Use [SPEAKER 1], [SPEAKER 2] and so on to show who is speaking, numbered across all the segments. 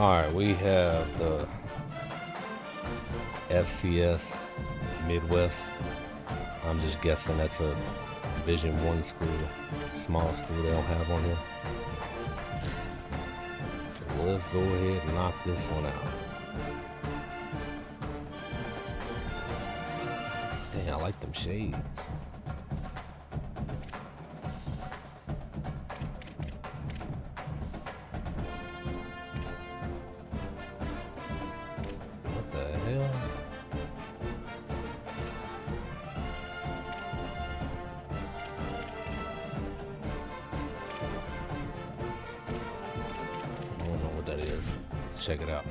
[SPEAKER 1] Alright, we have the FCS Midwest. I'm just guessing that's a Division I school, small school they don't have on here. So let's go ahead and knock this one out. Dang, I like them shades. What the hell? I don't know what that is. Let's check it out.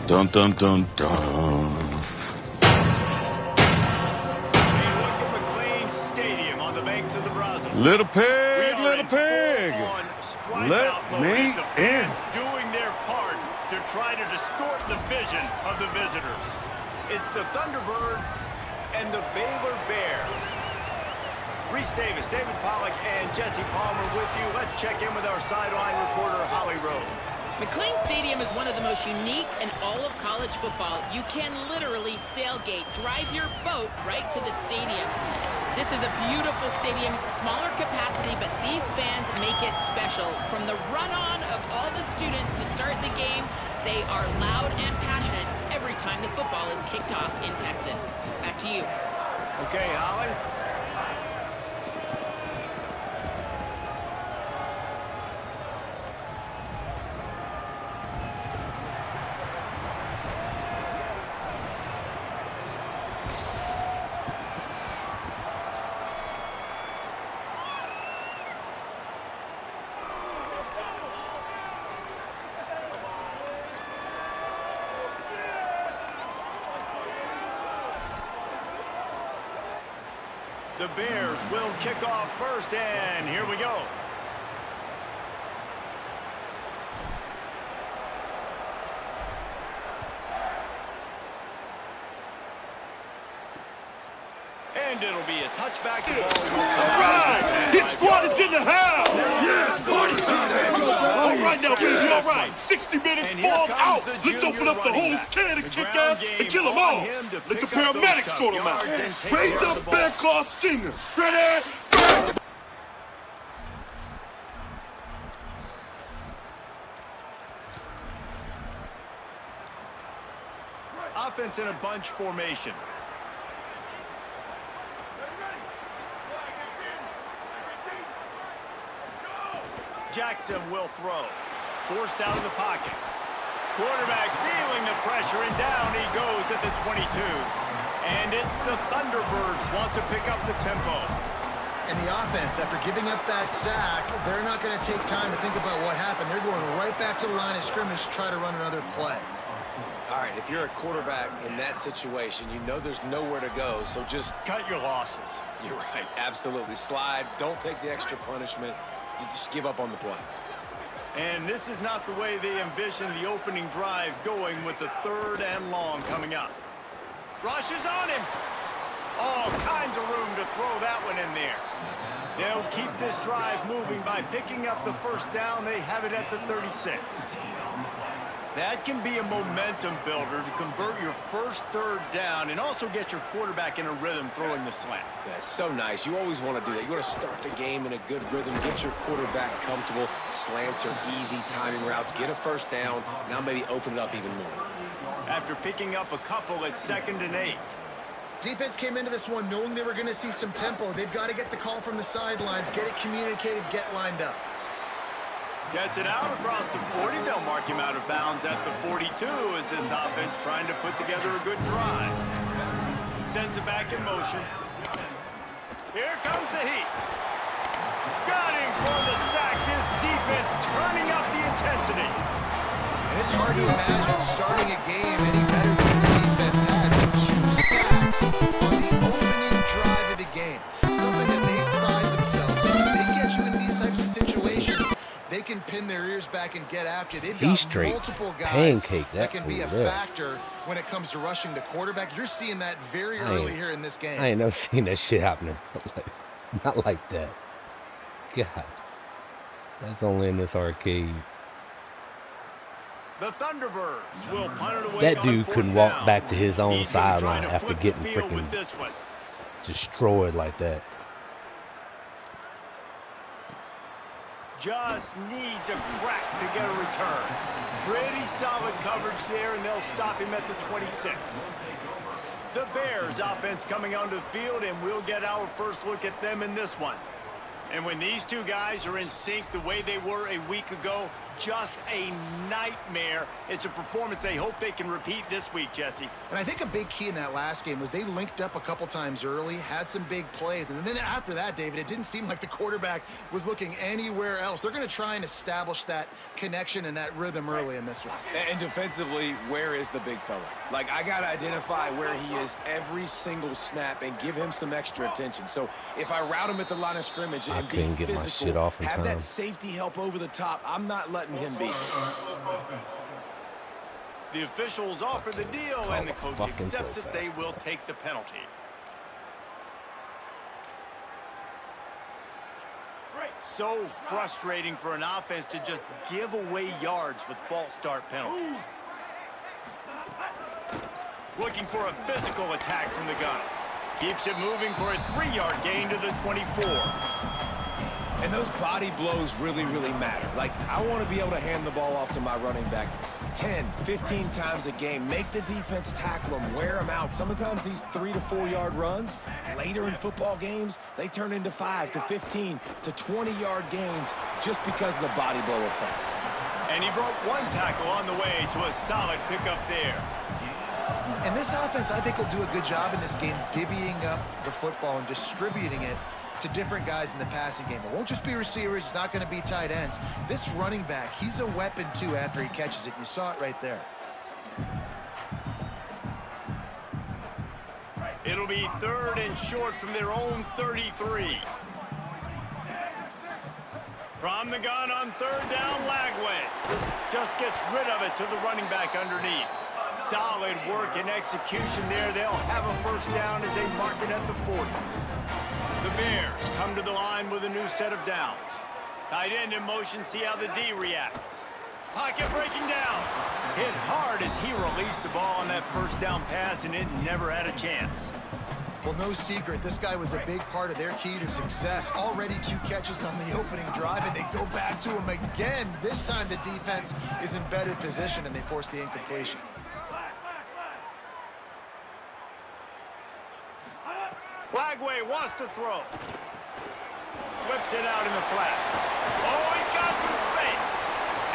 [SPEAKER 2] Dun dun dun dun.
[SPEAKER 3] Stadium on the banks of the Brazos.
[SPEAKER 2] Little pig, little pig. Let me in.
[SPEAKER 3] Doing their part to try to distort the vision of the visitors. It's the Thunderbirds and the Baylor Bears. Reese Davis, David Pollack, and Jesse Palmer with you. Let's check in with our sideline reporter, Holly Rowe.
[SPEAKER 4] McLean Stadium is one of the most unique in all of college football. You can literally sailgate, drive your boat right to the stadium. This is a beautiful stadium, smaller capacity, but these fans make it special. From the run-on of all the students to start the game, they are loud and passionate every time the football is kicked off in Texas. Back to you.
[SPEAKER 3] Okay, Holly. The Bears will kick off first, and here we go. And it'll be a touchback.
[SPEAKER 2] All right, hit squad is in the house. Yeah, it's party time. All right now, baby, all right. 60 minutes, balls out. Let's open up the whole can and kick ass and kill them all. Let the paramedics sort them out. Raise up Bear Claw Stinger. Ready? Go!
[SPEAKER 3] Offense in a bunch formation. Jackson will throw. Forced out of the pocket. Quarterback feeling the pressure, and down he goes at the 22. And it's the Thunderbirds want to pick up the tempo.
[SPEAKER 5] And the offense, after giving up that sack, they're not going to take time to think about what happened. They're going right back to the line of scrimmage to try to run another play.
[SPEAKER 6] All right, if you're a quarterback in that situation, you know there's nowhere to go, so just
[SPEAKER 3] cut your losses.
[SPEAKER 6] You're right, absolutely. Slide, don't take the extra punishment. You just give up on the play.
[SPEAKER 3] And this is not the way they envisioned the opening drive going with the 3rd and long coming up. Rush is on him. All kinds of room to throw that one in there. They'll keep this drive moving by picking up the first down. They have it at the 36. That can be a momentum builder to convert your first 3rd down and also get your quarterback in a rhythm throwing the slant.
[SPEAKER 6] That's so nice. You always want to do that. You want to start the game in a good rhythm, get your quarterback comfortable. Slants are easy, timing routes, get a first down. Now maybe open it up even more.
[SPEAKER 3] After picking up a couple at 2nd and 8.
[SPEAKER 5] Defense came into this one knowing they were going to see some tempo. They've got to get the call from the sidelines, get it communicated, get lined up.
[SPEAKER 3] Gets it out across the 40. They'll mark him out of bounds at the 42 as this offense trying to put together a good drive. Sends it back in motion. Here comes the heat. Got him for the sack. This defense turning up the intensity.
[SPEAKER 5] And it's hard to imagine starting a game any better than this defense has. 2 sacks on the opening drive of the game. Something that they pride themselves in. They get you in these types of situations. They can pin their ears back and get after. They've got multiple guys that can be a factor when it comes to rushing the quarterback. You're seeing that very early here in this game.
[SPEAKER 1] I ain't never seen that shit happening. Not like that. God. That's only in this arcade.
[SPEAKER 3] The Thunderbirds will punt it away.
[SPEAKER 1] That dude
[SPEAKER 3] on
[SPEAKER 1] couldn't
[SPEAKER 3] 4th
[SPEAKER 1] walk
[SPEAKER 3] down.
[SPEAKER 1] back to his own
[SPEAKER 3] He's gonna try
[SPEAKER 1] sideline
[SPEAKER 3] to
[SPEAKER 1] after
[SPEAKER 3] flip
[SPEAKER 1] getting
[SPEAKER 3] the field
[SPEAKER 1] freaking
[SPEAKER 3] with this one.
[SPEAKER 1] destroyed like that.
[SPEAKER 3] Just needs a crack to get a return. Pretty solid coverage there, and they'll stop him at the 26. The Bears offense coming onto the field, and we'll get our first look at them in this one. And when these two guys are in sync the way they were a week ago, just a nightmare. It's a performance they hope they can repeat this week, Jesse.
[SPEAKER 5] And I think a big key in that last game was they linked up a couple times early, had some big plays, and then after that, David, it didn't seem like the quarterback was looking anywhere else. They're going to try and establish that connection and that rhythm early in this one.
[SPEAKER 6] And defensively, where is the big fella? Like, I got to identify where he is every single snap and give him some extra attention. So if I route him at the line of scrimmage and be
[SPEAKER 1] couldn't get my
[SPEAKER 6] physical,
[SPEAKER 1] shit off in
[SPEAKER 6] have
[SPEAKER 1] time.
[SPEAKER 6] that safety help over the top, I'm not letting him beat.
[SPEAKER 3] The officials offer the deal, and the coach
[SPEAKER 1] fucking
[SPEAKER 3] accepts it.
[SPEAKER 1] play
[SPEAKER 3] They
[SPEAKER 1] fast.
[SPEAKER 3] will take the penalty. So frustrating for an offense to just give away yards with false start penalties. Looking for a physical attack from the gun. Keeps it moving for a 3-yard gain to the 24.
[SPEAKER 6] And those body blows really, really matter. Like, I want to be able to hand the ball off to my running back 10, 15 times a game. Make the defense tackle them, wear them out. Sometimes these 3 to 4 yard runs, later in football games, they turn into 5 to 15 to 20-yard gains just because of the body blow effect.
[SPEAKER 3] And he broke one tackle on the way to a solid pickup there.
[SPEAKER 5] And this offense, I think, will do a good job in this game divvying up the football and distributing it to different guys in the passing game. It won't just be receivers. It's not going to be tight ends. This running back, he's a weapon, too, after he catches it. You saw it right there.
[SPEAKER 3] It'll be 3rd and short from their own 33. From the gun on 3rd down, Lagway just gets rid of it to the running back underneath. Solid work and execution there. They'll have a first down as they mark it at the 40. The Bears come to the line with a new set of downs. Tight end in motion, see how the D reacts. Pocket breaking down. Hit hard as he released the ball on that first down pass, and it never had a chance.
[SPEAKER 5] Well, no secret, this guy was a big part of their key to success. Already 2 catches on the opening drive, and they go back to him again. This time the defense is in better position, and they force the incompletion.
[SPEAKER 3] Lagway wants to throw. Flips it out in the flat. Oh, he's got some space.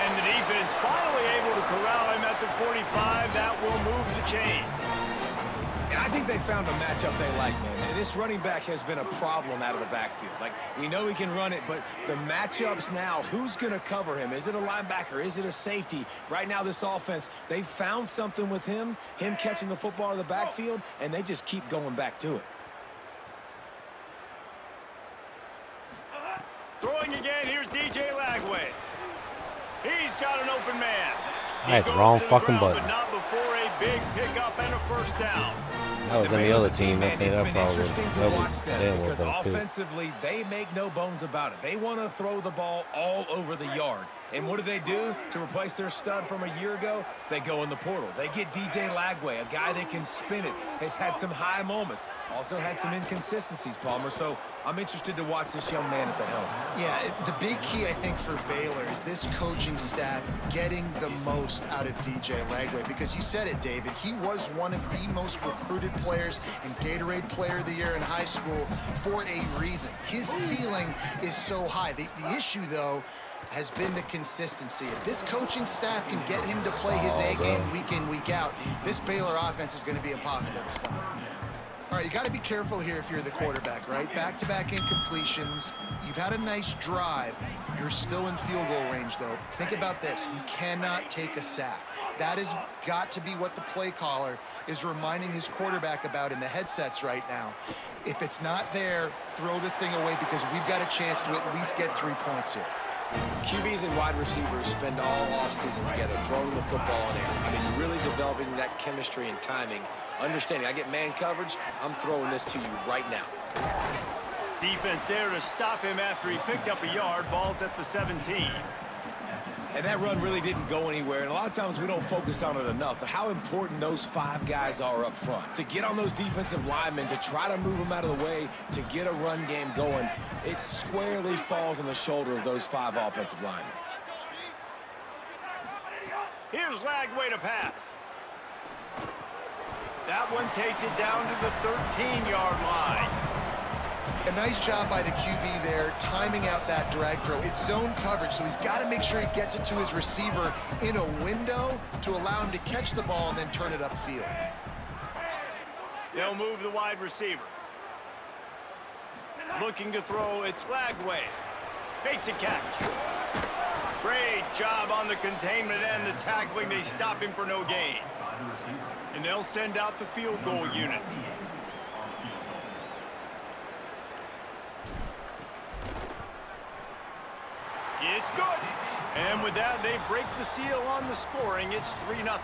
[SPEAKER 3] And the defense finally able to corral him at the 45. That will move the chain.
[SPEAKER 6] And I think they found a matchup they like, man. This running back has been a problem out of the backfield. Like, we know he can run it, but the matchups now, who's going to cover him? Is it a linebacker? Is it a safety? Right now, this offense, they found something with him catching the football in the backfield, and they just keep going back to it.
[SPEAKER 3] Throwing again, here's DJ Lagway. He's got an open man.
[SPEAKER 1] I had the wrong fucking button.
[SPEAKER 3] But not before a big pickup and a first down.
[SPEAKER 1] That was in the other team. I
[SPEAKER 6] Man,
[SPEAKER 1] think
[SPEAKER 6] it's
[SPEAKER 1] that
[SPEAKER 6] been
[SPEAKER 1] probably
[SPEAKER 6] interesting to
[SPEAKER 1] that
[SPEAKER 6] watch
[SPEAKER 1] was
[SPEAKER 6] them because
[SPEAKER 1] them too.
[SPEAKER 6] offensively, they make no bones about it. They want to throw the ball all over the yard. And what do? To replace their stud from a year ago? They go in the portal. They get DJ Lagway, a guy that can spin it, has had some high moments, also had some inconsistencies, Palmer. So I'm interested to watch this young man at the helm.
[SPEAKER 5] Yeah, the big key, I think, for Baylor is this coaching staff getting the most out of DJ Lagway, because you said it, David. He was one of the most recruited players and Gatorade Player of the Year in high school for a reason. His ceiling is so high. The issue, though, has been the consistency. If this coaching staff can get him to play his A game week in, week out, this Baylor offense is going to be impossible to stop. All right, you got to be careful here if you're the quarterback, right? Back-to-back incompletions. You've had a nice drive. You're still in field goal range, though. Think about this. You cannot take a sack. That has got to be what the play caller is reminding his quarterback about in the headsets right now. If it's not there, throw this thing away, because we've got a chance to at least get 3 points here.
[SPEAKER 6] QBs and wide receivers spend all offseason together throwing the football in air. I mean, really developing that chemistry and timing. Understanding, I get man coverage, I'm throwing this to you right now.
[SPEAKER 3] Defense there to stop him after he picked up a yard. Ball's at the 17.
[SPEAKER 6] And that run really didn't go anywhere, and a lot of times we don't focus on it enough, but how important those 5 guys are up front. To get on those defensive linemen, to try to move them out of the way, to get a run game going, it squarely falls on the shoulder of those 5 offensive linemen.
[SPEAKER 3] Here's Lagway to pass. That one takes it down to the 13-yard line.
[SPEAKER 5] A nice job by the QB there, timing out that drag throw. It's zone coverage, so he's got to make sure he gets it to his receiver in a window to allow him to catch the ball and then turn it upfield.
[SPEAKER 3] They'll move the wide receiver. Looking to throw, it's Lagway. Makes a catch. Great job on the containment and the tackling. They stop him for no gain. And they'll send out the field goal unit. It's good. And with that, they break the seal on the scoring. It's 3-0.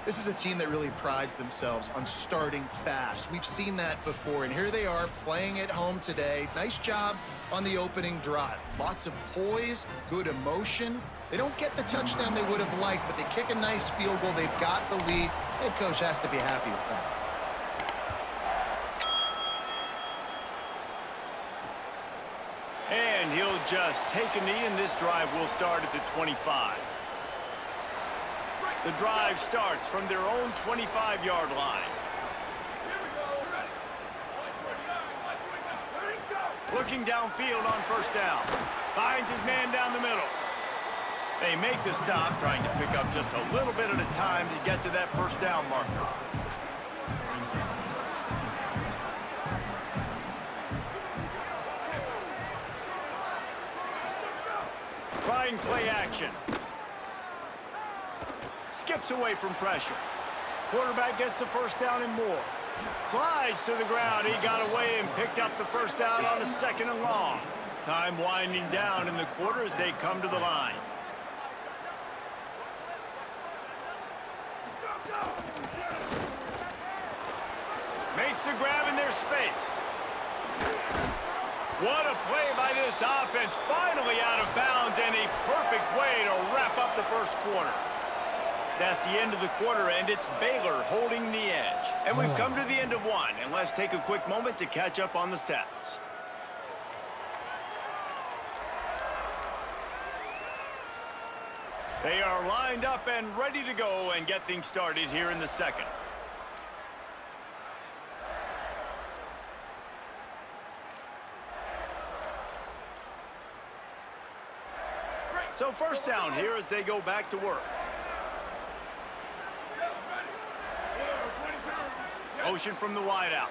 [SPEAKER 5] This is a team that really prides themselves on starting fast. We've seen that before, and here they are playing at home today. Nice job on the opening drive. Lots of poise, good emotion. They don't get the touchdown they would have liked, but they kick a nice field goal. They've got the lead. Head coach has to be happy with that.
[SPEAKER 3] And he'll just take a knee, and this drive will start at the 25. The drive starts from their own 25-yard line. Looking downfield on first down. Finds his man down the middle. They make the stop, trying to pick up just a little bit at a time to get to that first down marker. Trying play action. Skips away from pressure. Quarterback gets the first down and more. Slides to the ground. He got away and picked up the first down on a 2nd and long. Time winding down in the quarter as they come to the line. Makes the grab in their space. What a play by this offense. Finally out of bounds, and a perfect way to wrap up the first quarter. That's the end of the quarter, and it's Baylor holding the edge. And we've come to the end of one, and let's take a quick moment to catch up on the stats. They are lined up and ready to go and get things started here in the second. So first down here as they go back to work. Motion from the wideout.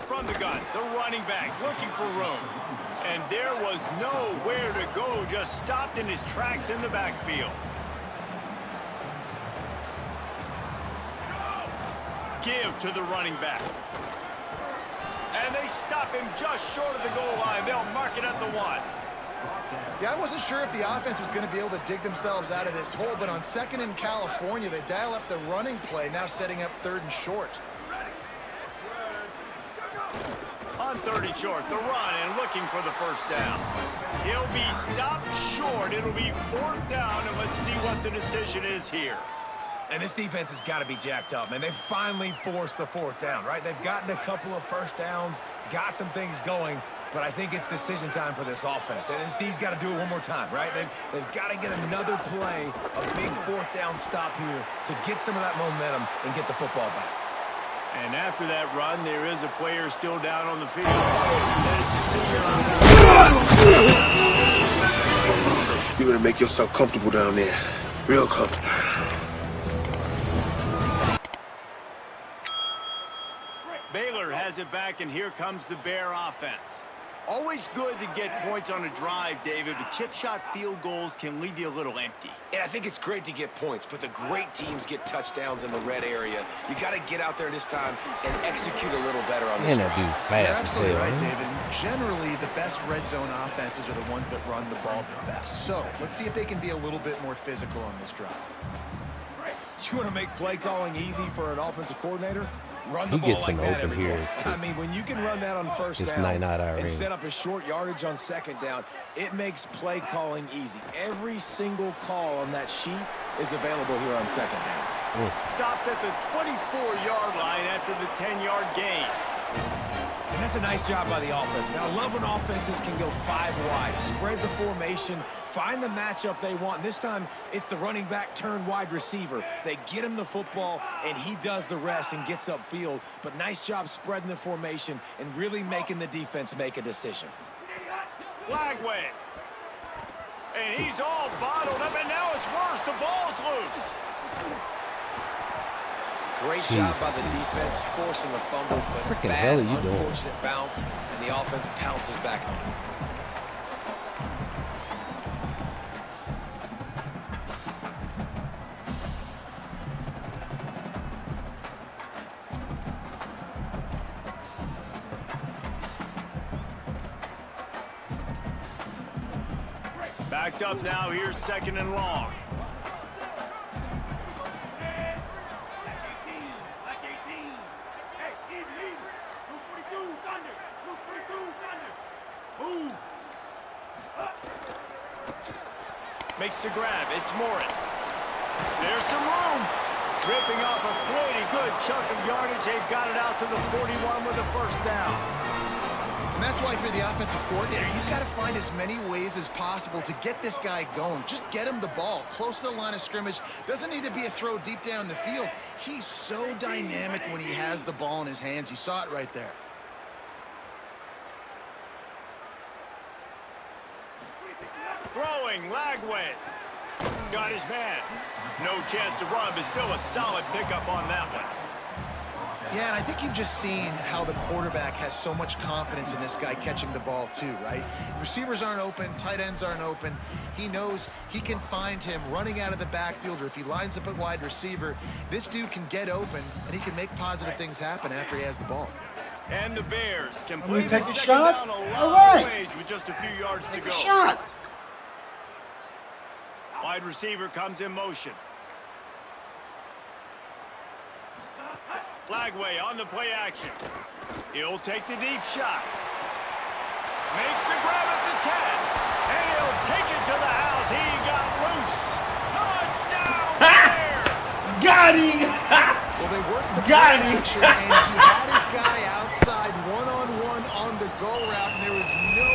[SPEAKER 3] From the gun, the running back looking for room. And there was nowhere to go, just stopped in his tracks in the backfield. Give to the running back. And they stop him just short of the goal line. They'll mark it at the 1.
[SPEAKER 5] Yeah, I wasn't sure if the offense was going to be able to dig themselves out of this hole, but on 2nd and California, they dial up the running play, now setting up 3rd and short.
[SPEAKER 3] On 3rd and short, the run and looking for the first down. He'll be stopped short. It'll be 4th down, and let's see what the decision is here.
[SPEAKER 6] And this defense has got to be jacked up, man. They finally forced the 4th down, right? They've gotten a couple of first downs, got some things going, but I think it's decision time for this offense. And this D's got to do it one more time, right? They've got to get another play, a big 4th down stop here to get some of that momentum and get the football back.
[SPEAKER 3] And after that run, there is a player still down on the field.
[SPEAKER 7] You're going to make yourself comfortable down there. Real comfortable.
[SPEAKER 3] Baylor has it back, and here comes the Bear offense. Always good to get points on a drive, David, but chip shot field goals can leave you a little empty.
[SPEAKER 6] And I think it's great to get points, but the great teams get touchdowns in the red area. You got to get out there this time and execute a little better on this.
[SPEAKER 1] And that dude
[SPEAKER 5] You're
[SPEAKER 1] fast as
[SPEAKER 5] absolutely
[SPEAKER 1] hell.
[SPEAKER 5] right,
[SPEAKER 1] Man.
[SPEAKER 5] David. Generally, the best red zone offenses are the ones that run the ball the best. So let's see if they can be a little bit more physical on this drive.
[SPEAKER 6] You want to make play calling easy for an offensive coordinator? Run the
[SPEAKER 1] He
[SPEAKER 6] ball
[SPEAKER 1] gets
[SPEAKER 6] like
[SPEAKER 1] an
[SPEAKER 6] that
[SPEAKER 1] open
[SPEAKER 6] every
[SPEAKER 1] here.
[SPEAKER 6] play. I mean, when you can run that on first
[SPEAKER 1] It's
[SPEAKER 6] down
[SPEAKER 1] night-night
[SPEAKER 6] and
[SPEAKER 1] Irene.
[SPEAKER 6] set up a short yardage on second down, it makes play calling easy. Every single call on that sheet is available here on second down.
[SPEAKER 3] Stopped at the 24-yard line after the 10-yard gain.
[SPEAKER 6] And that's a nice job by the offense. Now, I love when offenses can go 5 wide, spread the formation, find the matchup they want. This time, it's the running back turned wide receiver. They get him the football, and he does the rest and gets upfield. But nice job spreading the formation and really making the defense make a decision.
[SPEAKER 3] Lagway. And he's all bottled up, and now it's worse. The ball's loose.
[SPEAKER 6] Great job by the defense forcing the fumble, but
[SPEAKER 1] Freaking
[SPEAKER 6] bad,
[SPEAKER 1] hell are you doing?
[SPEAKER 6] unfortunate bounce, and the offense pounces back on it.
[SPEAKER 3] Backed up now, here's second and long. Makes the grab, it's Morris. There's some room. Ripping off a pretty good chunk of yardage. They've got it out to the 41 with a first down.
[SPEAKER 5] And that's why, for the offensive coordinator, you've got to find as many ways as possible to get this guy going. Just get him the ball close to the line of scrimmage. Doesn't need to be a throw deep down the field. He's so dynamic when he has the ball in his hands. You saw it right there.
[SPEAKER 3] Throwing, Lagway. Got his man. No chance to run, but still a solid pickup on that one.
[SPEAKER 5] Yeah, and I think you've just seen how the quarterback has so much confidence in this guy catching the ball too, right? Receivers aren't open, tight ends aren't open. He knows he can find him running out of the backfield, or if he lines up at wide receiver, this dude can get open, and he can make positive things happen after he has the ball.
[SPEAKER 3] And the Bears complete
[SPEAKER 8] take
[SPEAKER 3] the
[SPEAKER 8] the
[SPEAKER 3] second
[SPEAKER 8] shot?
[SPEAKER 3] down a
[SPEAKER 8] All
[SPEAKER 3] long
[SPEAKER 8] right.
[SPEAKER 3] ways with just a few yards to
[SPEAKER 8] Take
[SPEAKER 3] go.
[SPEAKER 8] a shot.
[SPEAKER 3] Wide receiver comes in motion. Lagway on the play action. He'll take the deep shot. Makes the grab at the 10. And he'll take it to the house. He got loose. Touchdown Bears!
[SPEAKER 8] Got him.
[SPEAKER 5] Well, they worked the
[SPEAKER 8] Got
[SPEAKER 5] play
[SPEAKER 8] him.
[SPEAKER 5] action, and he had his guy outside one-on-one on the go route, and there was no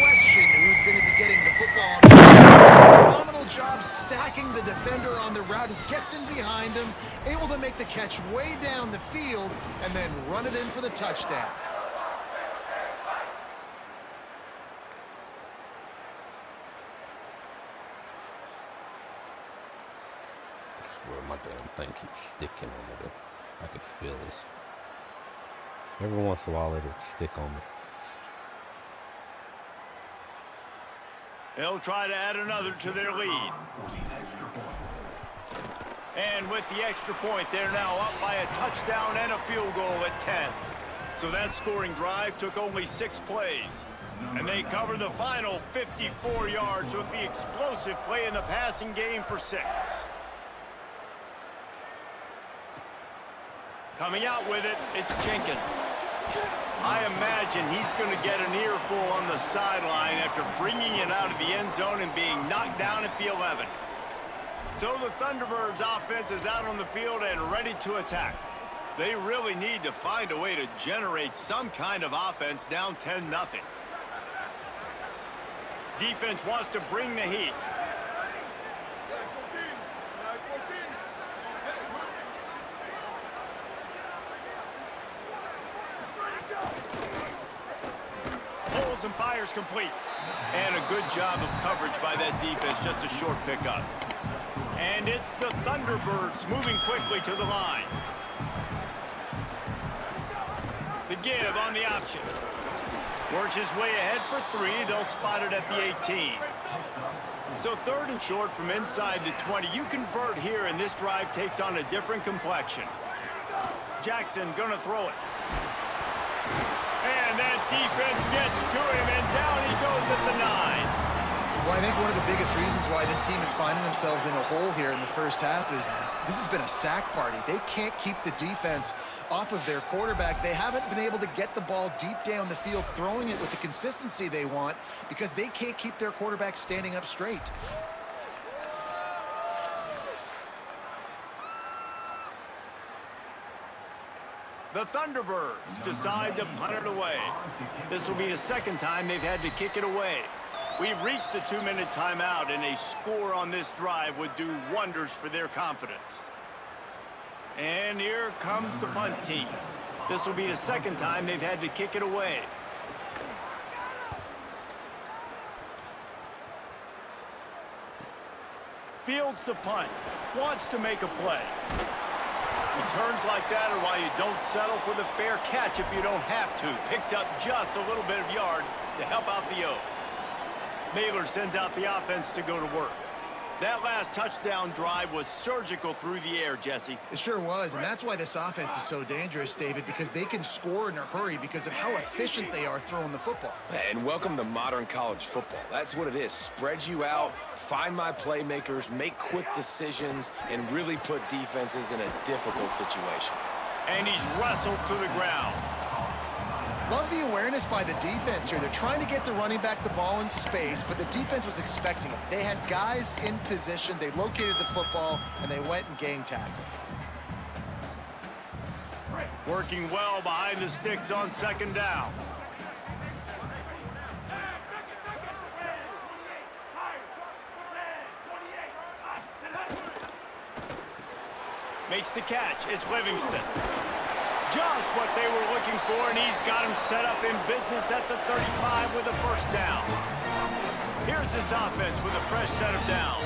[SPEAKER 5] question who's going to be getting the football. Phenomenal job stacking the defender on the route. He gets in behind him, able to make the catch way down the field, and then run it in for the touchdown.
[SPEAKER 1] I swear my damn thing keeps sticking over there. I can feel this. Every once in a while it'll stick on me.
[SPEAKER 3] They'll try to add another to their lead. And with the extra point, they're now up by a touchdown and a field goal at 10. So that scoring drive took only 6 plays. And they cover the final 54 yards with the explosive play in the passing game for 6. Coming out with it, it's Jenkins. I imagine he's going to get an earful on the sideline after bringing it out of the end zone and being knocked down at the 11. So the Thunderbirds offense is out on the field and ready to attack. They really need to find a way to generate some kind of offense down 10-0. Defense wants to bring the heat. Holds and fires complete. And a good job of coverage by that defense, just a short pickup. And it's the Thunderbirds moving quickly to the line. The give on the option. Works his way ahead for 3. They'll spot it at the 18. So 3rd and short from inside the 20. You convert here, and this drive takes on a different complexion. Jackson gonna throw it. And that defense gets to him, and down he goes at the 9.
[SPEAKER 5] Well, I think one of the biggest reasons why this team is finding themselves in a hole here in the first half is this has been a sack party. They can't keep the defense off of their quarterback. They haven't been able to get the ball deep down the field, throwing it with the consistency they want because they can't keep their quarterback standing up straight.
[SPEAKER 3] The Thunderbirds decide to punt it away. This will be the second time they've had to kick it away. We've reached the 2-minute timeout, and a score on this drive would do wonders for their confidence. And here comes the punt team. This will be the second time they've had to kick it away. Fields the punt. Wants to make a play. Returns like that are why you don't settle for the fair catch if you don't have to. Picks up just a little bit of yards to help out the O. Baylor sends out the offense to go to work. That last touchdown drive was surgical through the air, Jesse.
[SPEAKER 5] It sure was, and that's why this offense is so dangerous, David, because they can score in a hurry because of how efficient they are throwing the football.
[SPEAKER 6] And welcome to modern college football. That's what it is. Spread you out, find my playmakers, make quick decisions, and really put defenses in a difficult situation.
[SPEAKER 3] And he's wrestled to the ground.
[SPEAKER 5] Love the awareness by the defense here. They're trying to get the running back the ball in space, but the defense was expecting it. They had guys in position, they located the football, and they went and game tackled.
[SPEAKER 3] Working well behind the sticks on second down. Makes the catch. It's Livingston. Just what they were looking for, and he's got him set up in business at the 35 with a first down. Here's this offense with a fresh set of downs.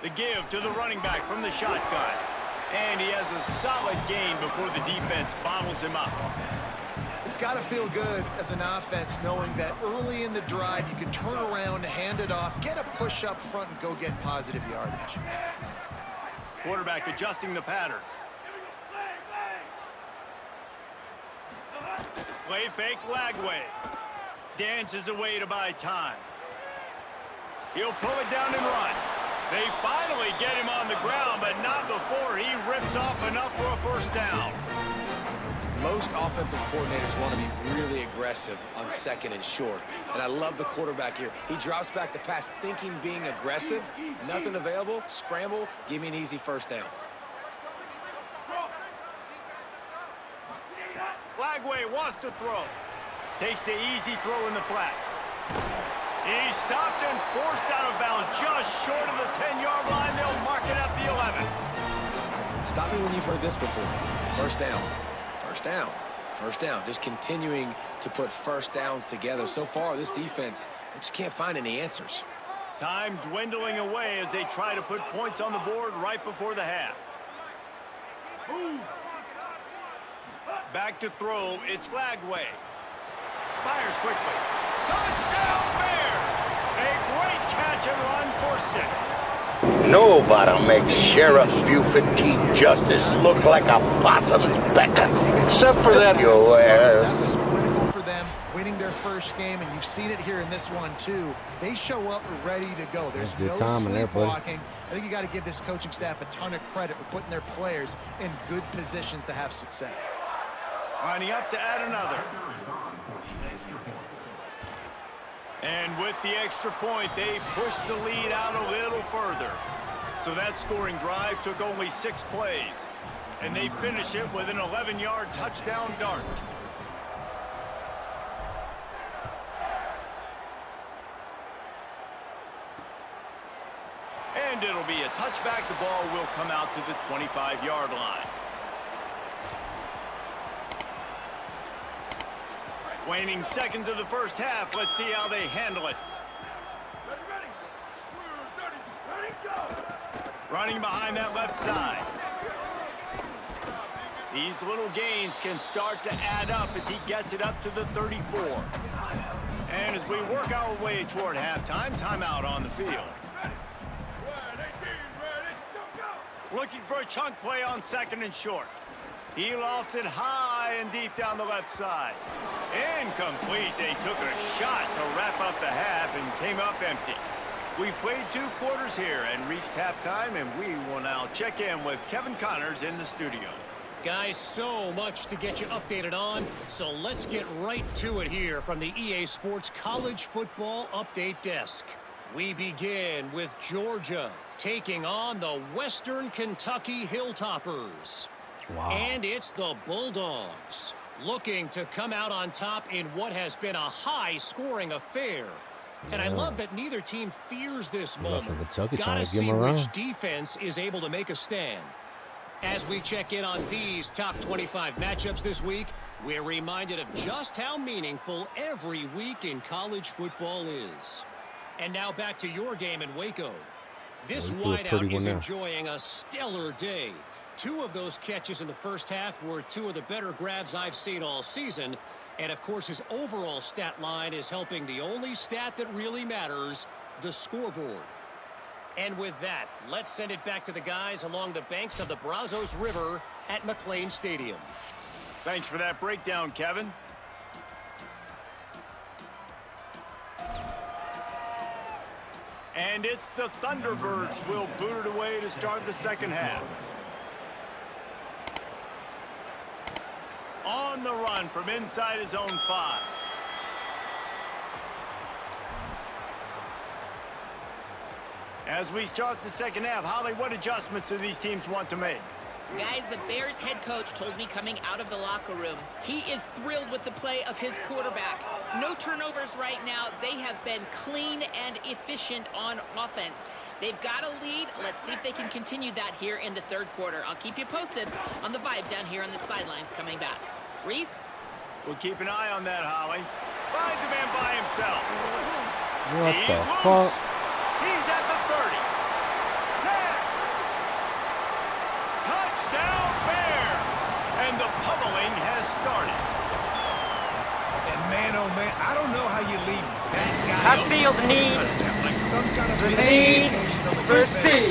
[SPEAKER 3] The give to the running back from the shotgun. And he has a solid gain before the defense bottles him up.
[SPEAKER 5] It's got to feel good as an offense knowing that early in the drive you can turn around, hand it off, get a push up front, and go get positive yardage.
[SPEAKER 3] Quarterback adjusting the pattern. Play fake Lagway. Dances away to buy time. He'll pull it down and run. They finally get him on the ground, but not before he rips off enough for a first down.
[SPEAKER 6] Most offensive coordinators want to be really aggressive on second and short. And I love the quarterback here. He drops back the pass thinking being aggressive. Nothing available. Scramble. Give me an easy first down.
[SPEAKER 3] Lagway wants to throw. Takes the easy throw in the flat. He's stopped and forced out of bounds just short of the 10-yard line. They'll mark it at the 11.
[SPEAKER 6] Stop me when you've heard this before. First down. First down. First down. Just continuing to put first downs together. So far, this defense, they just can't find any answers.
[SPEAKER 3] Time dwindling away as they try to put points on the board right before the half. Back to throw. It's Lagway. Fires quickly. Touchdown Bears! A great catch and run for 6.
[SPEAKER 7] Nobody makes Sheriff Buford T. Justice look like a possum's becker. Except for that, your
[SPEAKER 5] That
[SPEAKER 7] ass.
[SPEAKER 5] was critical for them, winning their first game, and you've seen it here in this one, too. They show up ready to go. There's
[SPEAKER 1] Good
[SPEAKER 5] no
[SPEAKER 1] timing there, buddy.
[SPEAKER 5] sleepwalking. I think you got to give this coaching staff a ton of credit for putting their players in good positions to have success.
[SPEAKER 3] Lining up to add another. And with the extra point, they pushed the lead out a little further. So that scoring drive took only 6 plays. And they finish it with an 11-yard touchdown dart. And it'll be a touchback. The ball will come out to the 25-yard line. Waning seconds of the first half. Let's see how they handle it. Running behind that left side. These little gains can start to add up as he gets it up to the 34. And as we work our way toward halftime, timeout on the field. Looking for a chunk play on second and short. He lofts it high high and deep down the left side. Incomplete. They took a shot to wrap up the half and came up empty. We've played 2 quarters here and reached halftime, and we will now check in with Kevin Connors in the studio.
[SPEAKER 8] Guys, so much to get you updated on, so let's get right to it here from the EA Sports College Football Update Desk. We begin with Georgia taking on the Western Kentucky Hilltoppers.
[SPEAKER 1] Wow.
[SPEAKER 8] And it's the Bulldogs looking to come out on top in what has been a high-scoring affair. And I love that neither team fears this moment.
[SPEAKER 1] Kentucky trying
[SPEAKER 8] Gotta
[SPEAKER 1] to give
[SPEAKER 8] see
[SPEAKER 1] them a run.
[SPEAKER 8] which defense is able to make a stand. As we check in on these top 25 matchups this week, we're reminded of just how meaningful every week in college football is. And now back to your game in Waco. This wideout is enjoying a stellar day. 2 of those catches in the first half were 2 of the better grabs I've seen all season. And, of course, his overall stat line is helping the only stat that really matters, the scoreboard. And with that, let's send it back to the guys along the banks of the Brazos River at McLean Stadium.
[SPEAKER 3] Thanks for that breakdown, Kevin. And it's the Thunderbirds will boot it away to start the second half. On the run from inside his own 5. As we start the second half, Holly, what adjustments do these teams want to make?
[SPEAKER 4] Guys, the Bears head coach told me coming out of the locker room, he is thrilled with the play of his quarterback. No turnovers right now. They have been clean and efficient on offense. They've got a lead. Let's see if they can continue that here in the third quarter. I'll keep you posted on the vibe down here on the sidelines coming back. Reese?
[SPEAKER 3] We'll keep an eye on that, Holly. Finds a man by himself.
[SPEAKER 1] What
[SPEAKER 3] He's
[SPEAKER 1] the
[SPEAKER 3] loose.
[SPEAKER 1] fuck?
[SPEAKER 3] He's at the 30. 10. Touchdown Bears. And the pummeling has started.
[SPEAKER 6] And man, oh man, I don't know how you leave that guy.
[SPEAKER 9] I feel the need.
[SPEAKER 6] Touchdown, like some kind of
[SPEAKER 9] The need for speed.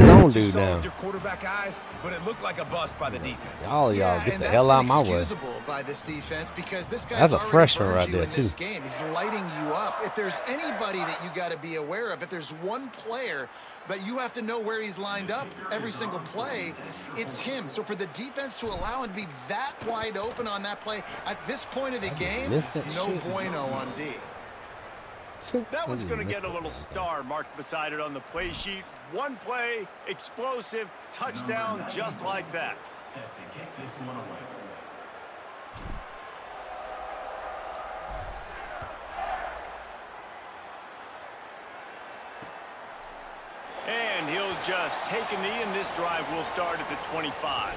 [SPEAKER 1] Don't do down.
[SPEAKER 6] Your quarterback eyes, but it looked like a bust by the defense.
[SPEAKER 1] Y'all get
[SPEAKER 5] and
[SPEAKER 1] the hell out of my way.
[SPEAKER 5] That's inexcusable by this defense because this guy's
[SPEAKER 1] That's a
[SPEAKER 5] already
[SPEAKER 1] freshman
[SPEAKER 5] burned
[SPEAKER 1] right
[SPEAKER 5] you
[SPEAKER 1] there,
[SPEAKER 5] in this
[SPEAKER 1] too.
[SPEAKER 5] game. He's lighting you up. If there's anybody that you got to be aware of, if there's one player that you have to know where he's lined up every single play, it's him. So for the defense to allow him to be that wide open on that play at this point of the game,
[SPEAKER 1] missed that
[SPEAKER 5] no
[SPEAKER 1] shit.
[SPEAKER 5] bueno on D.
[SPEAKER 3] That one's going to get a little star marked beside it on the play sheet. One play, explosive, touchdown, just like that. And he'll just take a knee, and this drive will start at the 25.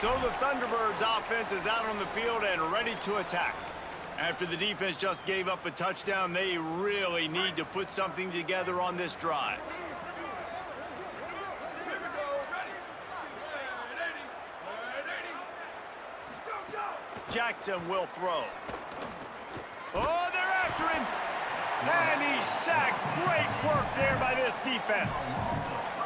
[SPEAKER 3] So the Thunderbirds offense is out on the field and ready to attack. After the defense just gave up a touchdown, they really need to put something together on this drive. Jackson will throw. Oh, they're after him. And he's sacked. Great work there by this defense.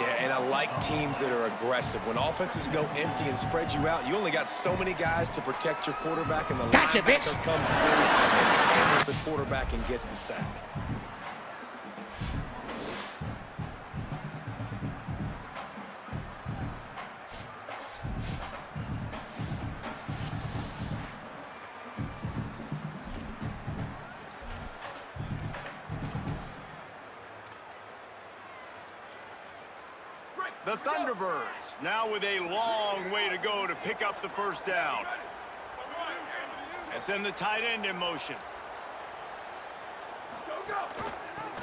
[SPEAKER 6] Yeah, and I like teams that are aggressive. When offenses go empty and spread you out, you only got so many guys to protect your quarterback, and the linebacker comes through and handles the quarterback and gets the sack.
[SPEAKER 3] The Thunderbirds now with a long way to go to pick up the first down. And send the tight end in motion.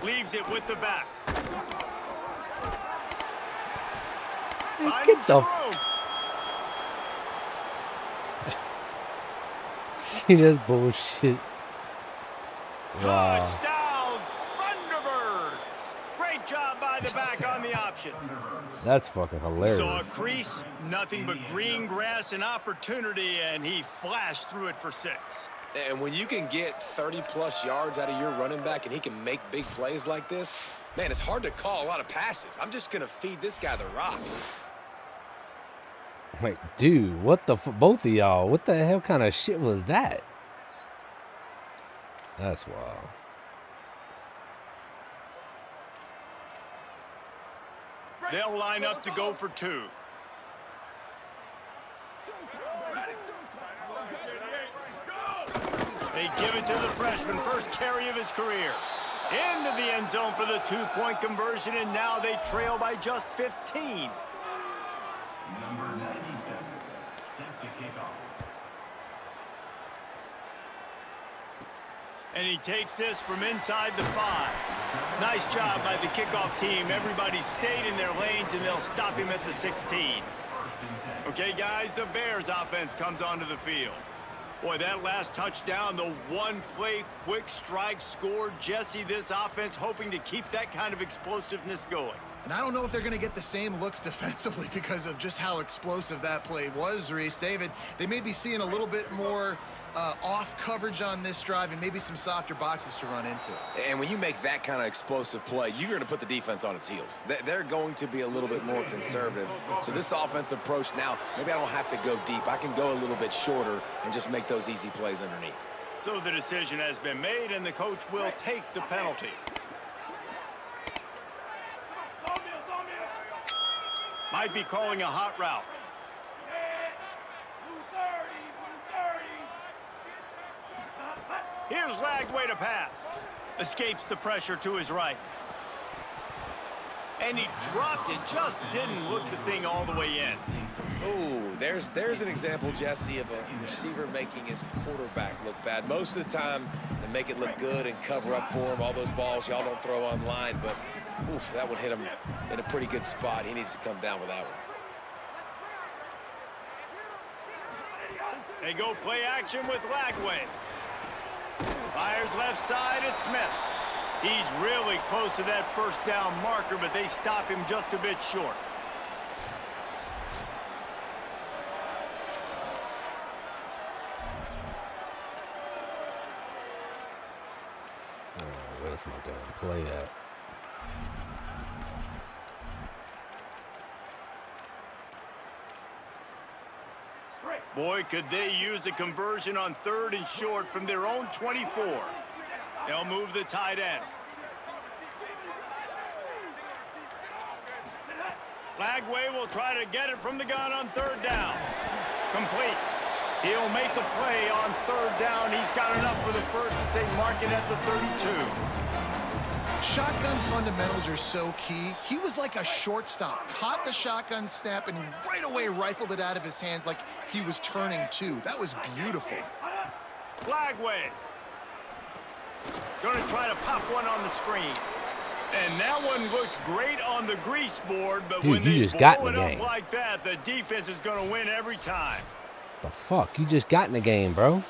[SPEAKER 3] Leaves it with the back.
[SPEAKER 1] Get the
[SPEAKER 3] room.
[SPEAKER 1] see this bullshit. Wow.
[SPEAKER 3] Touchdown, Thunderbirds! Great job by the back on the option.
[SPEAKER 1] That's fucking hilarious.
[SPEAKER 3] So a crease, nothing but green grass and opportunity, and he flashed through it for 6.
[SPEAKER 6] And when you can get 30-plus yards out of your running back and he can make big plays like this, Man, it's hard to call a lot of passes. I'm just going to feed this guy the rock.
[SPEAKER 1] Wait, dude, what the both of y'all, what the hell kind of shit was that? That's wild.
[SPEAKER 3] They'll line up to go for 2. They give it to the freshman, first carry of his career. Into the end zone for the 2-point conversion, and now they trail by just 15.
[SPEAKER 10] Number 97, set to kick off.
[SPEAKER 3] And he takes this from inside the 5. Nice job by the kickoff team. Everybody stayed in their lanes, and they'll stop him at the 16. Okay, guys, the Bears offense comes onto the field. Boy, that last touchdown, the one-play quick strike score. Jesse, this offense hoping to keep that kind of explosiveness going.
[SPEAKER 5] And I don't know if they're going to get the same looks defensively because of just how explosive that play was, Reese. David, they may be seeing a little bit more off coverage on this drive and maybe some softer boxes to run into.
[SPEAKER 6] And when you make that kind of explosive play, you're going to put the defense on its heels. They're going to be a little bit more conservative. So this offensive approach now, maybe I don't have to go deep. I can go a little bit shorter and just make those easy plays underneath.
[SPEAKER 3] So the decision has been made, and the coach will take the penalty. Might be calling a hot route. Here's Lagway to pass. Escapes the pressure to his right. And he dropped it, just didn't look the thing all the way in.
[SPEAKER 6] Ooh, there's an example, Jesse, of a receiver making his quarterback look bad. Most of the time, they make it look good and cover up for him. All those balls y'all don't throw online, but oof, that would hit him in a pretty good spot. He needs to come down with that one.
[SPEAKER 3] They go play action with Lagway. Fires left side at Smith. He's really close to that first down marker, but they stop him just a bit short.
[SPEAKER 1] Where's my damn play at?
[SPEAKER 3] Boy, could they use a conversion on 3rd and short from their own 24. They'll move the tight end. Lagway will try to get it from the gun on 3rd down. Complete. He'll make a play on 3rd down. He's got enough for the first as they mark it at the 32.
[SPEAKER 5] Shotgun fundamentals are so key. He was like a shortstop, caught the shotgun snap and right away rifled it out of his hands like he was turning two. That was beautiful.
[SPEAKER 3] Lagway. Going to try to pop one on the screen. And that one looked great on the grease board, but
[SPEAKER 1] dude,
[SPEAKER 3] when they
[SPEAKER 1] just got
[SPEAKER 3] blow
[SPEAKER 1] in
[SPEAKER 3] it
[SPEAKER 1] the
[SPEAKER 3] up
[SPEAKER 1] game
[SPEAKER 3] like that, the defense is going to win every time.
[SPEAKER 1] The fuck? You just got in the game, bro.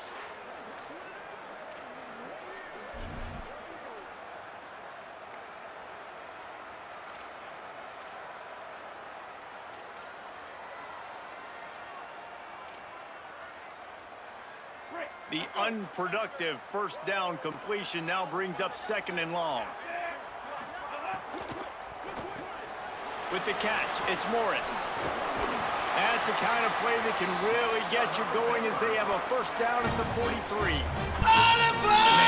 [SPEAKER 3] The unproductive first down completion now brings up 2nd and long. With the catch, it's Morris. That's a kind of play that can really get you going as they have a first down at the 43.
[SPEAKER 6] Man,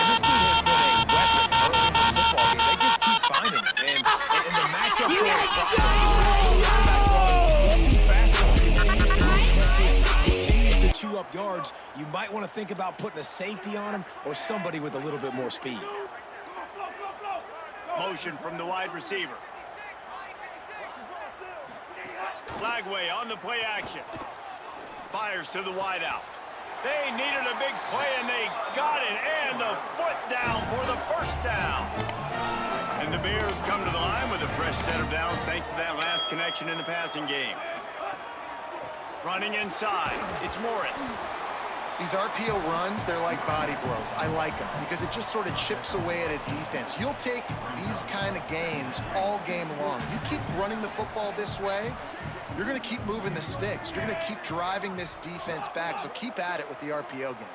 [SPEAKER 6] this dude has been a weapon early in this football game. They just keep finding him. And the matchup for he's too fast for him. Continues to chew up yards. You might want to think about putting a safety on him or somebody with a little bit more speed.
[SPEAKER 3] Motion from the wide receiver. Lagway on the play action. Fires to the wideout. They needed a big play, and they got it. And the foot down for the first down. And the Bears come to the line with a fresh set of downs thanks to that last connection in the passing game. Running inside, it's Morris.
[SPEAKER 5] These RPO runs, they're like body blows. I like them because it just sort of chips away at a defense. You'll take these kind of games all game long. You keep running the football this way, you're going to keep moving the sticks. You're going to keep driving this defense back, so keep at it with the RPO game.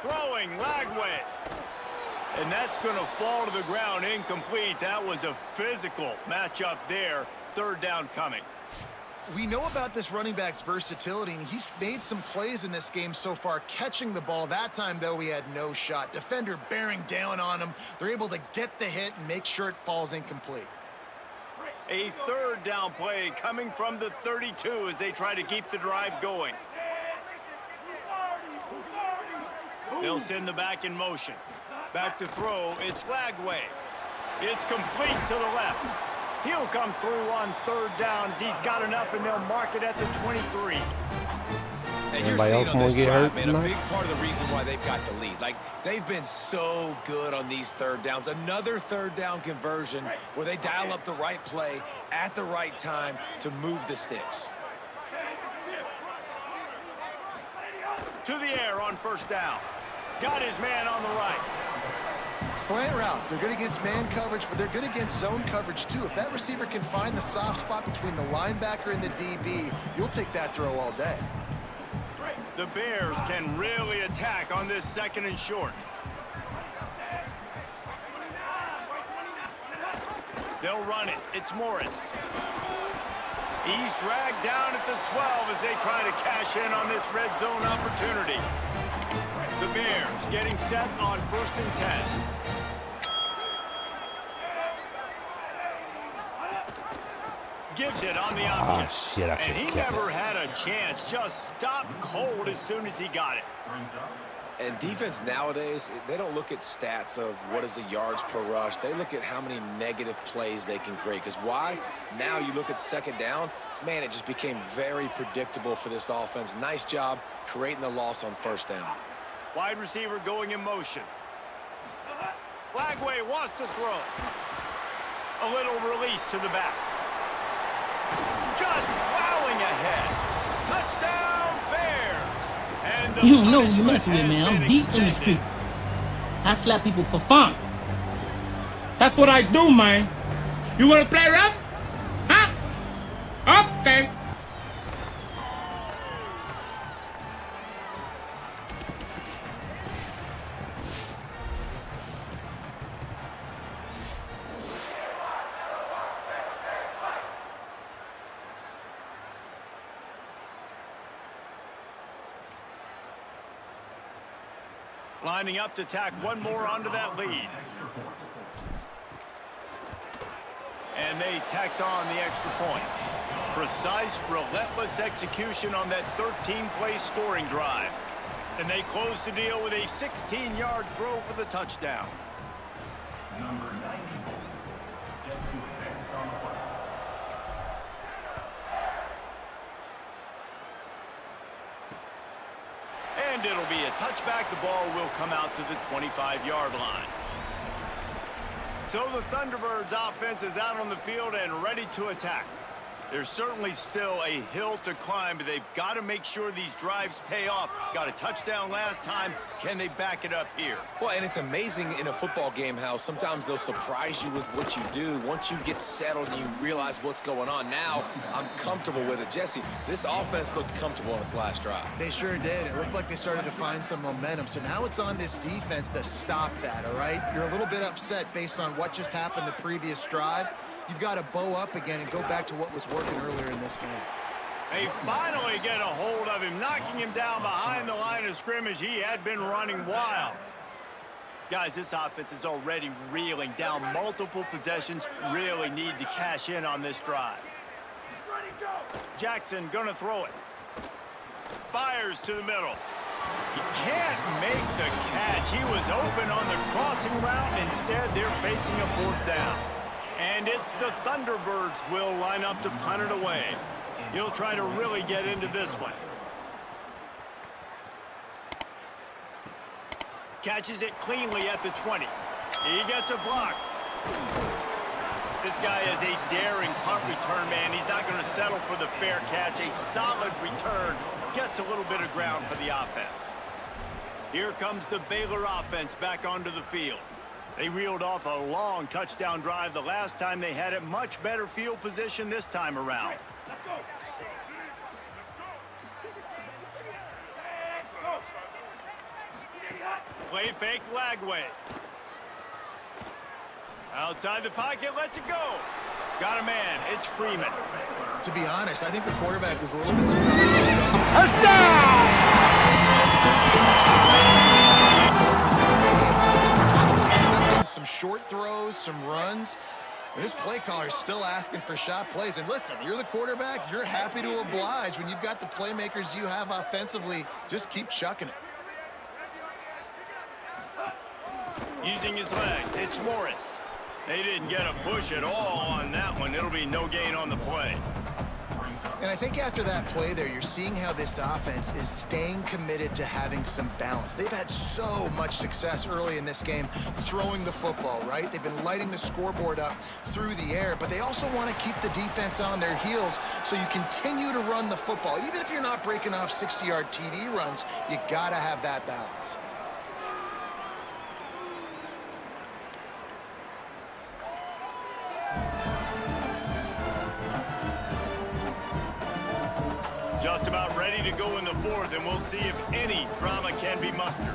[SPEAKER 3] Throwing, Lagway. And that's going to fall to the ground incomplete. That was a physical matchup there. Third down coming.
[SPEAKER 5] We know about this running back's versatility, and he's made some plays in this game so far catching the ball. That time, though, he had no shot. Defender bearing down on him. They're able to get the hit and make sure it falls incomplete.
[SPEAKER 3] A third down play coming from the 32 as they try to keep the drive going. They'll send the back in motion. Back to throw, it's Lagway. It's complete to the left. He'll come through on third down as he's got enough, and they'll mark it at the 23.
[SPEAKER 6] And you're seeing on this drive, man, a big part of the reason why they've got the lead. Like, they've been so good on these third downs. Another third down conversion where they dial up the right play at the right time to move the sticks.
[SPEAKER 3] To the air on first down. Got his man on the right.
[SPEAKER 5] Slant routes, they're good against man coverage, but they're good against zone coverage too. If that receiver can find the soft spot between the linebacker and the DB, you'll take that throw all day.
[SPEAKER 3] The Bears can really attack on this second and short. They'll run it. It's Morris. He's dragged down at the 12 as they try to cash in on this red zone opportunity. The Bears getting set on 1st and 10. Gives it on the option.
[SPEAKER 1] Oh, shit,
[SPEAKER 3] and he never had a chance. Just stopped cold as soon as he got it.
[SPEAKER 6] And defense nowadays, they don't look at stats of what is the yards per rush. They look at how many negative plays they can create. Because why? Now you look at second down, man, it just became very predictable for this offense. Nice job creating the loss on first down.
[SPEAKER 3] Wide receiver going in motion. Lagway wants to throw. A little release to the back. Just plowing ahead. Touchdown, Bears. And
[SPEAKER 11] you don't know who you messing with, man. I'm deep in the streets. I slap people for fun. That's what I do, man. You want to play rough? Huh? Okay.
[SPEAKER 3] Lining up to tack one more onto that lead. And they tacked on the extra point. Precise, relentless execution on that 13-play scoring drive. And they close the deal with a 16-yard throw for the touchdown.
[SPEAKER 10] Number 94, set to advance on the play.
[SPEAKER 3] And it'll be a touchback. The ball will come out to the 25-yard line. So the Thunderbirds offense is out on the field and ready to attack. There's certainly still a hill to climb, but they've got to make sure these drives pay off. Got a touchdown last time. Can they back it up here?
[SPEAKER 6] Well, and it's amazing in a football game how sometimes they'll surprise you with what you do. Once you get settled and you realize what's going on, now I'm comfortable with it. Jesse, this offense looked comfortable on its last drive.
[SPEAKER 5] They sure did. It looked like they started to find some momentum. So now it's on this defense to stop that, all right? You're a little bit upset based on what just happened the previous drive. You've got to bow up again and go back to what was working earlier in this game.
[SPEAKER 3] They finally get a hold of him, knocking him down behind the line of scrimmage. He had been running wild. Guys, this offense is already reeling down multiple possessions. Really need to cash in on this drive. Jackson gonna throw it. Fires to the middle. He can't make the catch. He was open on the crossing route. Instead, they're facing a fourth down. And it's the Thunderbirds will line up to punt it away. He'll try to really get into this one. Catches it cleanly at the 20. He gets a block. This guy is a daring punt return man. He's not going to settle for the fair catch. A solid return. Gets a little bit of ground for the offense. Here comes the Baylor offense back onto the field. They reeled off a long touchdown drive the last time they had it. Much better field position this time around. Let's go. Play fake Lagway. Outside the pocket, lets it go. Got a man. It's Freeman.
[SPEAKER 5] To be honest, I think the quarterback was a little bit surprised. Touchdown! Some short throws, some runs. And this play caller is still asking for shot plays. And listen, you're the quarterback. You're happy to oblige. When you've got the playmakers you have offensively, just keep chucking it.
[SPEAKER 3] Using his legs, it's Morris. They didn't get a push at all on that one. It'll be no gain on the play.
[SPEAKER 5] And I think after that play there, you're seeing how this offense is staying committed to having some balance. They've had so much success early in this game throwing the football, right? They've been lighting the scoreboard up through the air, but they also want to keep the defense on their heels so you continue to run the football. Even if you're not breaking off 60-yard TD runs, you got to have that balance.
[SPEAKER 3] Just about ready to go in the fourth, and we'll see if any drama can be mustered.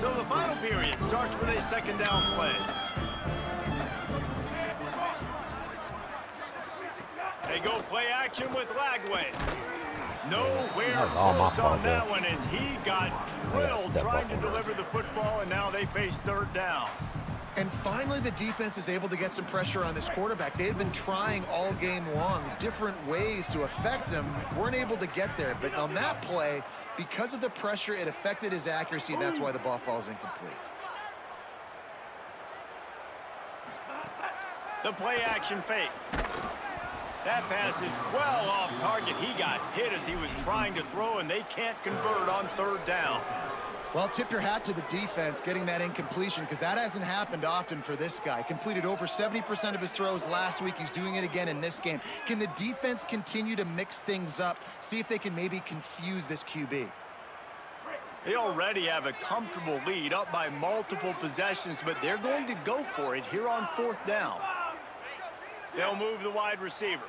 [SPEAKER 3] So the final period starts with a second down play. They go play action with Lagway. Nowhere close on that one as he got drilled trying to deliver the football, and now they face third down.
[SPEAKER 5] And finally, the defense is able to get some pressure on this quarterback. They had been trying all game long different ways to affect him, weren't able to get there. But on that play, because of the pressure, it affected his accuracy, and that's why the ball falls incomplete.
[SPEAKER 3] The play action fake. That pass is well off target. He got hit as he was trying to throw, and they can't convert on third down.
[SPEAKER 5] Well, tip your hat to the defense getting that incompletion, because that hasn't happened often for this guy. Completed over 70% of his throws last week. He's doing it again in this game. Can the defense continue to mix things up, see if they can maybe confuse this QB?
[SPEAKER 3] They already have a comfortable lead, up by multiple possessions, but they're going to go for it here on fourth down. They'll move the wide receiver.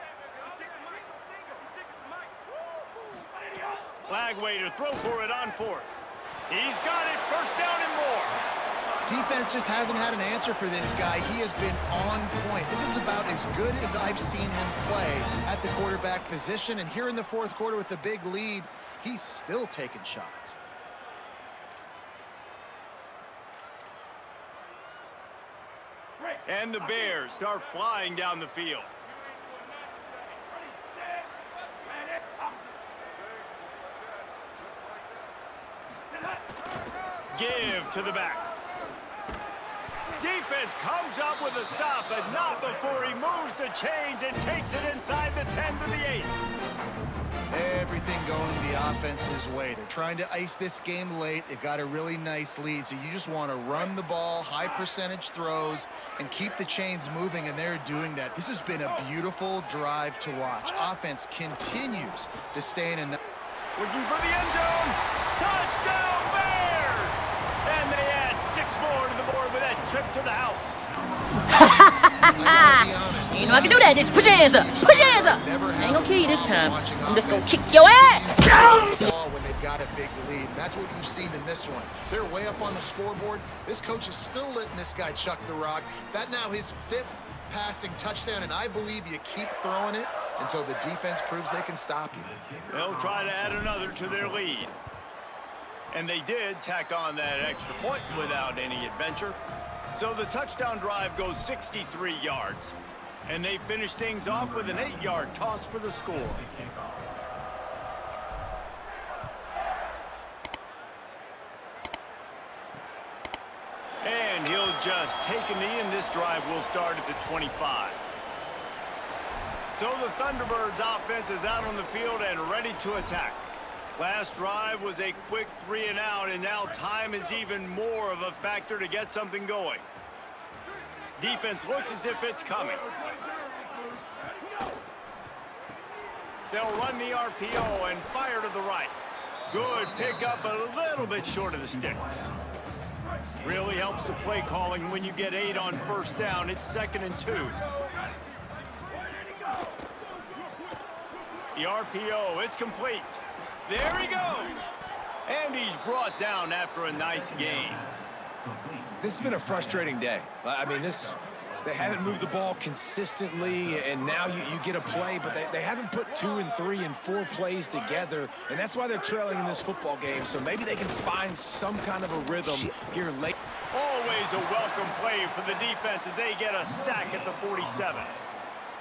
[SPEAKER 3] Lagway to throw for it on fourth. He's got it, first down and more.
[SPEAKER 5] Defense just hasn't had an answer for this guy. He has been on point. This is about as good as I've seen him play at the quarterback position. And here in the fourth quarter with a big lead, he's still taking shots.
[SPEAKER 3] And the Bears start flying down the field. Give to the back. Defense comes up with a stop, but not before he moves the chains and takes it inside the 10 to the 8.
[SPEAKER 5] Everything going the offense's way. They're trying to ice this game late. They've got a really nice lead, so you just want to run the ball, high percentage throws, and keep the chains moving, and they're doing that. This has been a beautiful drive to watch. Offense continues to stay in a...
[SPEAKER 3] Looking for the end zone. Touchdown, Bears! And they add 6 more to the board with that trip to the house.
[SPEAKER 4] You know I can do that, bitch. Put your hands up. Put your hands up. I ain't gonna kill you this time. I'm just gonna kick your ass.
[SPEAKER 5] When they've got a big lead. That's what you've seen in this one. They're way up on the scoreboard. This coach is still letting this guy chuck the rock. That now his 5th passing touchdown, and I believe you keep throwing it until the defense proves they can stop you.
[SPEAKER 3] They'll try to add another to their lead. And they did tack on that extra point without any adventure. So the touchdown drive goes 63 yards. And they finish things off with an 8-yard toss for the score. And he'll just take a knee, and this drive will start at the 25. So the Thunderbirds offense is out on the field and ready to attack. Last drive was a quick 3 and out, and now time is even more of a factor to get something going. Defense looks as if it's coming. They'll run the RPO and fire to the right. Good pickup, but a little bit short of the sticks. Really helps the play calling when you get 8 on first down. It's 2nd and 2. The RPO, it's complete. There he goes. And he's brought down after a nice gain.
[SPEAKER 6] This has been a frustrating day. I mean, they haven't moved the ball consistently, and now you get a play, but they haven't put 2 and 3 and 4 plays together, and that's why they're trailing in this football game. So maybe they can find some kind of a rhythm here late.
[SPEAKER 3] Always a welcome play for the defense as they get a sack at the 47.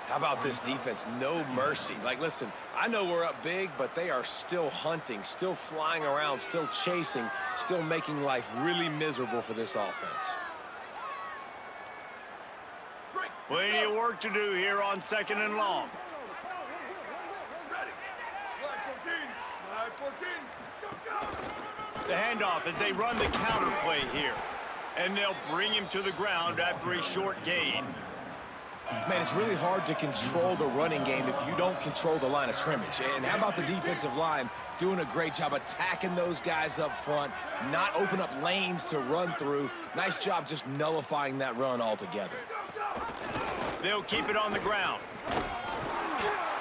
[SPEAKER 6] How about this defense? No mercy. Like, listen, I know we're up big, but they are still hunting, still flying around, still chasing, still making life really miserable for this offense.
[SPEAKER 3] Plenty of work to do here on 2nd and long. The handoff as they run the counter play here. And they'll bring him to the ground after a short gain.
[SPEAKER 6] Man, it's really hard to control the running game if you don't control the line of scrimmage. And how about the defensive line doing a great job attacking those guys up front, not open up lanes to run through. Nice job just nullifying that run altogether.
[SPEAKER 3] They'll keep it on the ground.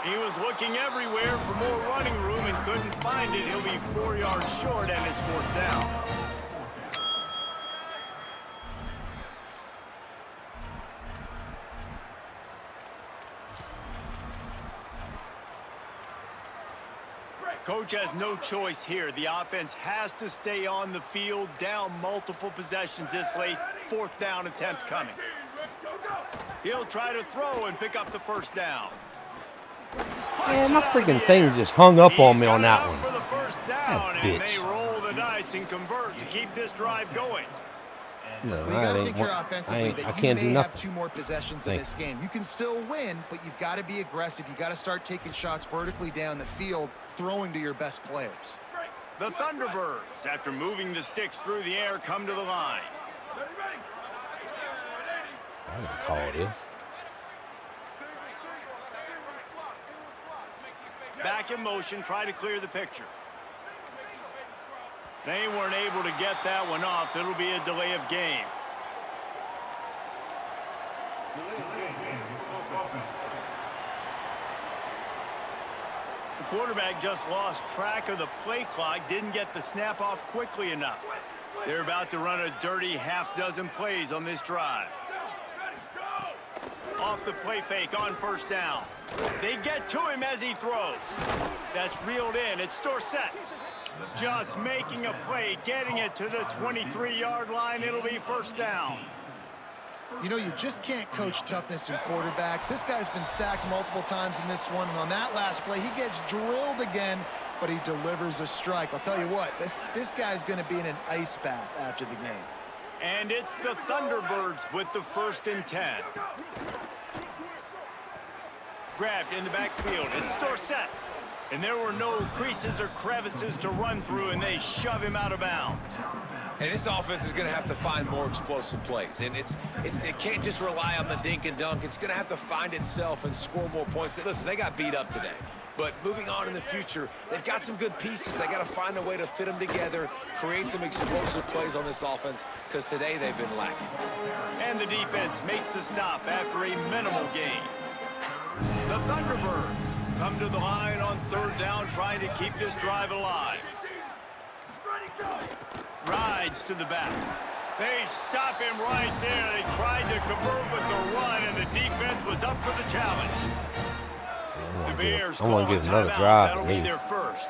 [SPEAKER 3] He was looking everywhere for more running room and couldn't find it. He'll be 4 yards short and it's 4th down. Coach has no choice here. The offense has to stay on the field, down multiple possessions this late. 4th down attempt coming. He'll try to throw and pick up the 1st down.
[SPEAKER 1] Man, my freaking thing just hung up on me on that one.
[SPEAKER 3] For the 1st down,
[SPEAKER 1] that
[SPEAKER 3] and
[SPEAKER 1] bitch.
[SPEAKER 3] they roll the dice and convert to keep this drive going.
[SPEAKER 1] No,
[SPEAKER 5] Well, you got to think here offensively that
[SPEAKER 1] I
[SPEAKER 5] you
[SPEAKER 1] can't
[SPEAKER 5] may
[SPEAKER 1] do
[SPEAKER 5] have
[SPEAKER 1] nothing.
[SPEAKER 5] 2 more possessions in this game. You can still win, but you've got to be aggressive. You got to start taking shots vertically down the field, throwing to your best players.
[SPEAKER 3] The Thunderbirds, after moving the sticks through the air, come to the line.
[SPEAKER 1] I didn't call this.
[SPEAKER 3] Back in motion, try to clear the picture. They weren't able to get that one off. It'll be a delay of game. The quarterback just lost track of the play clock, didn't get the snap off quickly enough. They're about to run a dirty half-dozen plays on this drive. Off the play fake on 1st down. They get to him as he throws. That's reeled in. It's Dorsett. Just making a play, getting it to the 23-yard line. It'll be 1st down.
[SPEAKER 5] You know, you just can't coach toughness in quarterbacks. This guy's been sacked multiple times in this one, and on that last play, he gets drilled again, but he delivers a strike. I'll tell you what, this guy's going to be in an ice bath after the game.
[SPEAKER 3] And it's the Thunderbirds with the 1st and 10. Grabbed in the backfield. It's Dorsett. And there were no creases or crevices to run through, and they shove him out of bounds.
[SPEAKER 6] And this offense is going to have to find more explosive plays. And it can't just rely on the dink and dunk. It's going to have to find itself and score more points. Listen, they got beat up today. But moving on in the future, they've got some good pieces. They got to find a way to fit them together, create some explosive plays on this offense, because today they've been lacking.
[SPEAKER 3] And the defense makes the stop after a minimal gain. The Thunderbirds come to the line on 3rd down, trying to keep this drive alive. Rides to the back. They stop him right there. They tried to convert with the run, and the defense was up for the challenge. The Bears
[SPEAKER 1] I want to get another
[SPEAKER 3] timeout.
[SPEAKER 1] drive.
[SPEAKER 3] That'll be their 1st.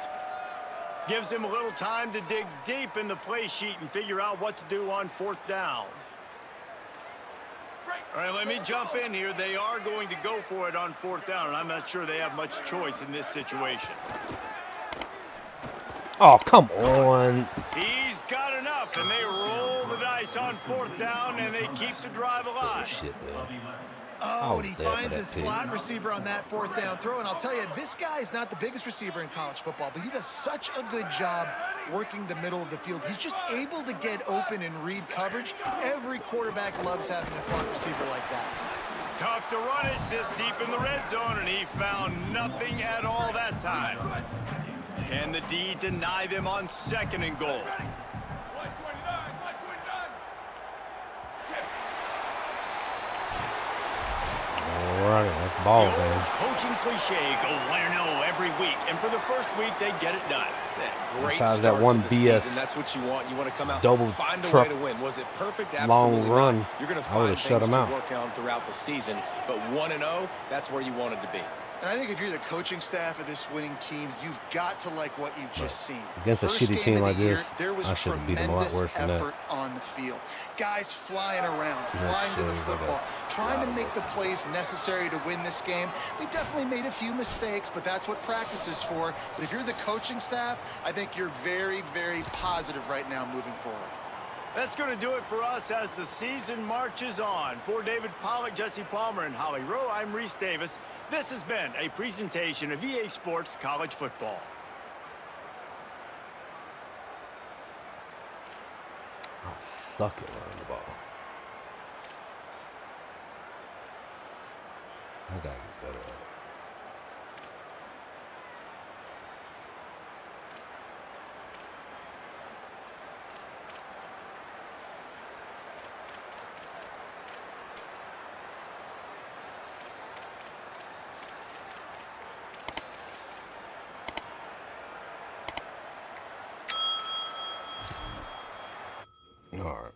[SPEAKER 3] Gives them a little time to dig deep in the play sheet and figure out what to do on 4th down. All right, let me jump in here. They are going to go for it on 4th down, and I'm not sure they have much choice in this situation.
[SPEAKER 1] Oh, come on.
[SPEAKER 3] He's got enough, and they roll the dice on 4th down, and they keep the drive alive.
[SPEAKER 1] Shit, man.
[SPEAKER 5] Oh, and he finds his slot receiver on that 4th down throw. And I'll tell you, this guy is not the biggest receiver in college football, but he does such a good job working the middle of the field. He's just able to get open and read coverage. Every quarterback loves having a slot receiver like that.
[SPEAKER 3] Tough to run it this deep in the red zone, and he found nothing at all that time. Can the D deny them on 2nd and goal?
[SPEAKER 1] All right, let's Ball
[SPEAKER 3] the
[SPEAKER 1] game.
[SPEAKER 3] old coaching cliche, go 1-0 every week. And for the first week, they get it done.
[SPEAKER 6] Great
[SPEAKER 1] Besides
[SPEAKER 6] start
[SPEAKER 1] that one
[SPEAKER 6] to the
[SPEAKER 1] BS
[SPEAKER 6] season. That's what you want. You want to come out,
[SPEAKER 1] double
[SPEAKER 6] find a
[SPEAKER 1] truck
[SPEAKER 6] way to win. Was it perfect?
[SPEAKER 1] long
[SPEAKER 6] Absolutely
[SPEAKER 1] run,
[SPEAKER 6] not. You're going to
[SPEAKER 1] I
[SPEAKER 6] find
[SPEAKER 1] would've shut
[SPEAKER 6] things
[SPEAKER 1] him
[SPEAKER 6] to
[SPEAKER 1] out.
[SPEAKER 6] work on throughout the season. But 1-0, that's where you wanted to be.
[SPEAKER 5] And I think if you're the coaching staff of this winning team, you've got to like what you've just seen.
[SPEAKER 1] Against a
[SPEAKER 5] First
[SPEAKER 1] shitty
[SPEAKER 5] game
[SPEAKER 1] team
[SPEAKER 5] of the
[SPEAKER 1] like
[SPEAKER 5] year,
[SPEAKER 1] this,
[SPEAKER 5] there was
[SPEAKER 1] I should have beat them a lot
[SPEAKER 5] tremendous
[SPEAKER 1] worse than that.
[SPEAKER 5] effort on the field. Guys flying around, flying to the football, trying to make the plays necessary to win this game. They definitely made a few mistakes, but that's what practice is for. But if you're the coaching staff, I think you're very, very positive right now moving forward.
[SPEAKER 3] That's going to do it for us as the season marches on. For David Pollack, Jesse Palmer, and Holly Rowe, I'm Reese Davis. This has been a presentation of EA Sports College Football.
[SPEAKER 1] I suck at running the ball. I gotta get better at it. All right.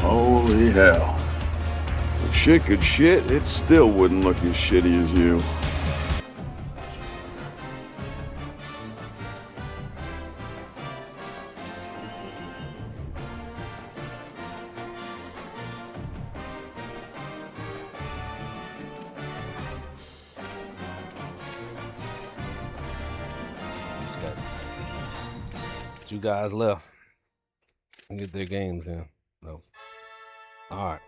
[SPEAKER 12] Holy hell. If shit could shit, it still wouldn't look as shitty as you.
[SPEAKER 1] Just got 2 guys left and get their games in. So, all right.